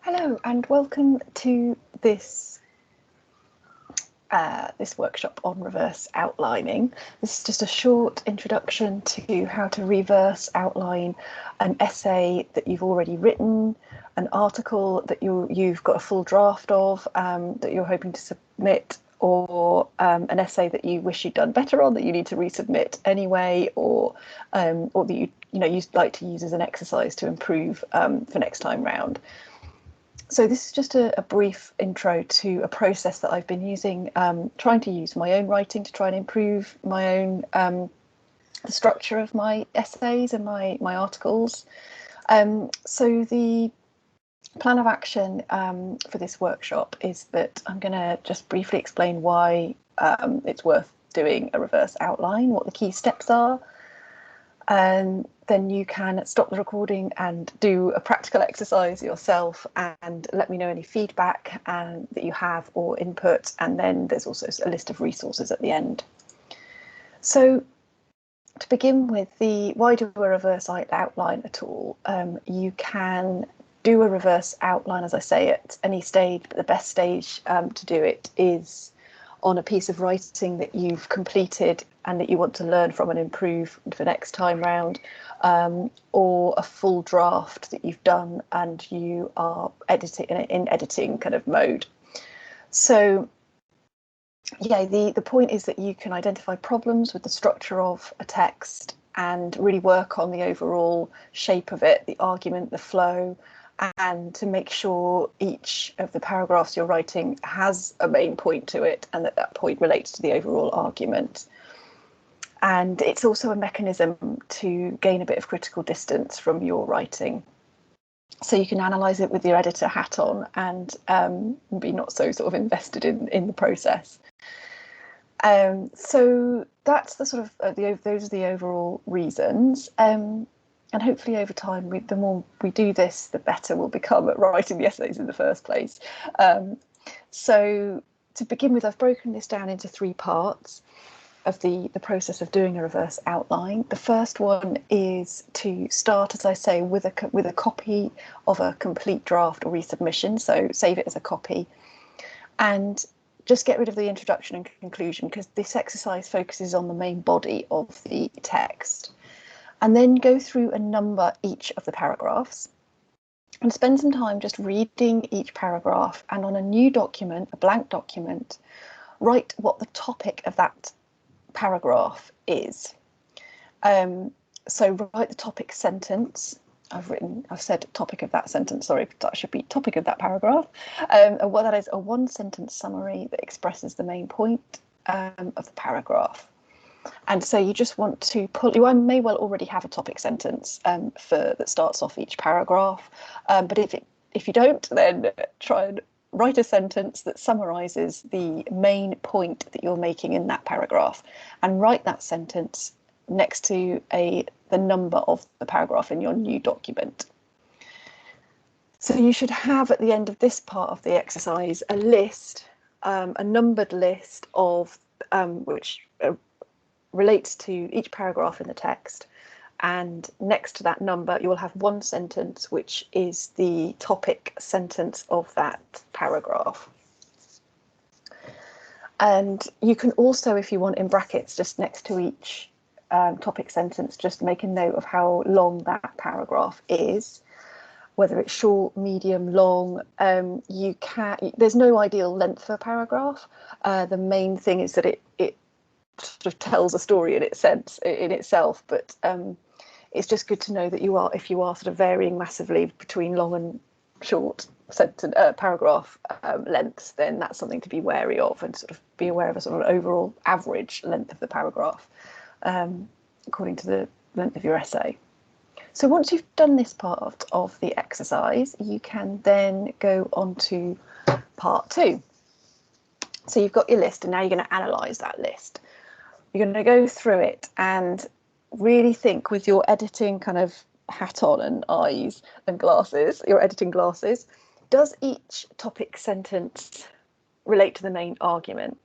Hello and welcome to this workshop on reverse outlining. This is just a short introduction to how to reverse outline an essay that you've already written, an article that you've got a full draft of that you're hoping to submit, or an essay that you wish you'd done better on that you need to resubmit anyway, or that you'd like to use as an exercise to improve for next time round. So this is just a brief intro to a process that I've been using, trying to use my own writing to try and improve my own the structure of my essays and my articles. So the plan of action for this workshop is that I'm going to just briefly explain why it's worth doing a reverse outline, what the key steps are, and then you can stop the recording and do a practical exercise yourself and let me know any feedback that you have or input, and then there's also a list of resources at the end. So to begin with, why do a reverse outline at all? You can do a reverse outline, as I say, at any stage, but the best stage to do it is on a piece of writing that you've completed and that you want to learn from and improve for next time round, or a full draft that you've done and you are editing in editing kind of mode. So yeah, the point is that you can identify problems with the structure of a text and really work on the overall shape of it, the argument, the flow, and to make sure each of the paragraphs you're writing has a main point to it and that point relates to the overall argument. And it's also a mechanism to gain a bit of critical distance from your writing. So you can analyse it with your editor hat on and be not so sort of invested in the process. So that's the sort of those are the overall reasons. And hopefully over time, the more we do this, the better we'll become at writing the essays in the first place. So to begin with, I've broken this down into 3 parts of the process of doing a reverse outline. The first one is to start, as I say, with a copy of a complete draft or resubmission. So save it as a copy and just get rid of the introduction and conclusion, because this exercise focuses on the main body of the text. And then go through and number each of the paragraphs and spend some time just reading each paragraph, and on a new document, a blank document, write what the topic of that paragraph is. So write the topic sentence. I've said topic of that sentence, sorry, that should be topic of that paragraph. And what that is, a 1-sentence summary that expresses the main point of the paragraph. And so you just want to you may well already have a topic sentence that starts off each paragraph, but if you don't, then try and write a sentence that summarises the main point that you're making in that paragraph, and write that sentence next to the number of the paragraph in your new document. So you should have at the end of this part of the exercise a list, a numbered list of which relates to each paragraph in the text, and next to that number you will have 1 sentence which is the topic sentence of that paragraph. And you can also, if you want, in brackets just next to each topic sentence, just make a note of how long that paragraph is, whether it's short, medium, long. There's no ideal length for a paragraph. The main thing is that it sort of tells a story in itself, but it's just good to know that if you are sort of varying massively between long and short sentence paragraph lengths, then that's something to be wary of, and sort of be aware of a sort of overall average length of the paragraph according to the length of your essay. So once you've done this part of the exercise, you can then go on to part 2. So you've got your list, and now you're going to analyse that list. You're going to go through it and really think with your editing kind of hat on and eyes and glasses, your editing glasses, does each topic sentence relate to the main argument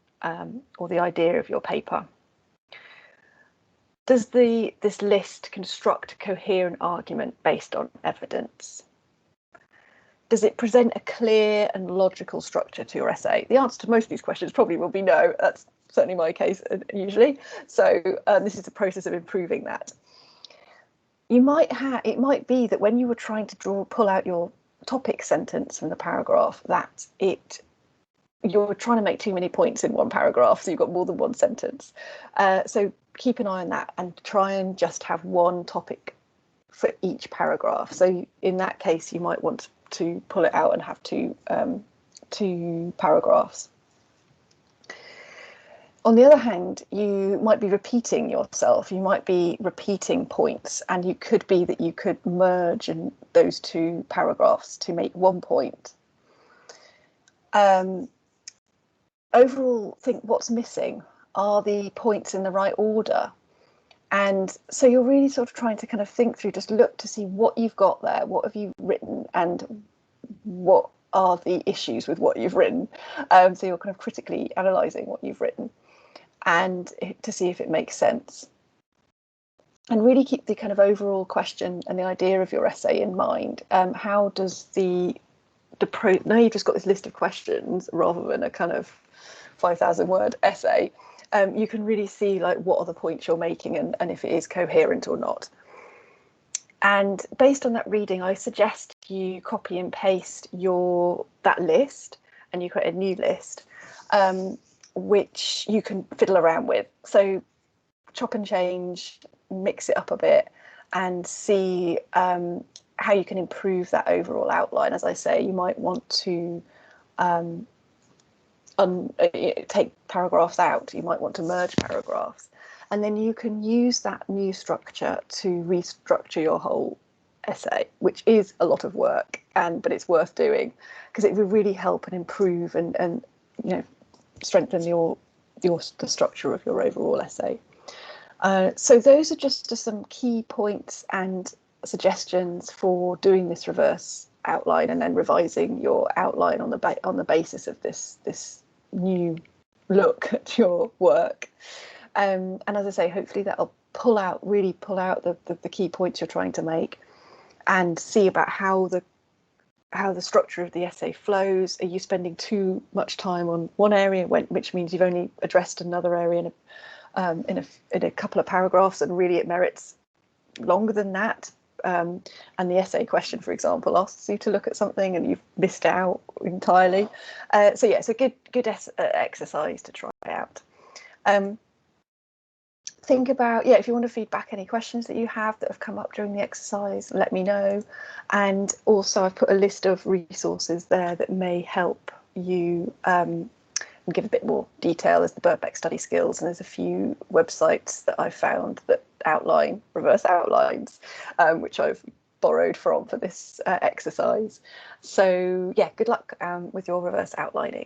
or the idea of your paper? Does this list construct a coherent argument based on evidence? does it present a clear and logical structure to your essay? The answer to most of these questions probably will be no. That's certainly my case usually. So this is the process of improving that. It might be that when you were trying to pull out your topic sentence from the paragraph, that you're trying to make too many points in one paragraph, so you've got more than one sentence. So keep an eye on that and try and just have one topic for each paragraph. So in that case, you might want to pull it out and have two paragraphs. On the other hand, you might be repeating yourself, you might be repeating points, and you could be that you could merge in those two paragraphs to make one point. Overall, think what's missing. Are the points in the right order? And so you're really sort of trying to kind of think through, just look to see what you've got there, what have you written, and what are the issues with what you've written. So you're kind of critically analysing what you've written and to see if it makes sense. And really keep the kind of overall question and the idea of your essay in mind. How does now you've just got this list of questions rather than a kind of 5,000 word essay. You can really see like what are the points you're making and if it is coherent or not. And based on that reading, I suggest you copy and paste that list and you create a new list, which you can fiddle around with. So chop and change, mix it up a bit and see how you can improve that overall outline. As I say, you might want to take paragraphs out, you might want to merge paragraphs, and then you can use that new structure to restructure your whole essay, which is a lot of work, but it's worth doing because it will really help and improve and strengthen the structure of your overall essay. So those are just some key points and suggestions for doing this reverse outline and then revising your outline on the basis of this new look at your work. And as I say, hopefully that'll really pull out the key points you're trying to make and see about how the structure of the essay flows. Are you spending too much time on one area, which means you've only addressed another area in a couple of paragraphs, and really it merits longer than that? And the essay question, for example, asks you to look at something and you've missed out entirely. So yeah, it's a good exercise to try out. Think about, if you want to feedback any questions that you have that have come up during the exercise, let me know. And also I've put a list of resources there that may help you and give a bit more detail. There's the Birkbeck Study Skills, and there's a few websites that I've found that outline reverse outlines, which I've borrowed from for this exercise. So yeah, good luck with your reverse outlining.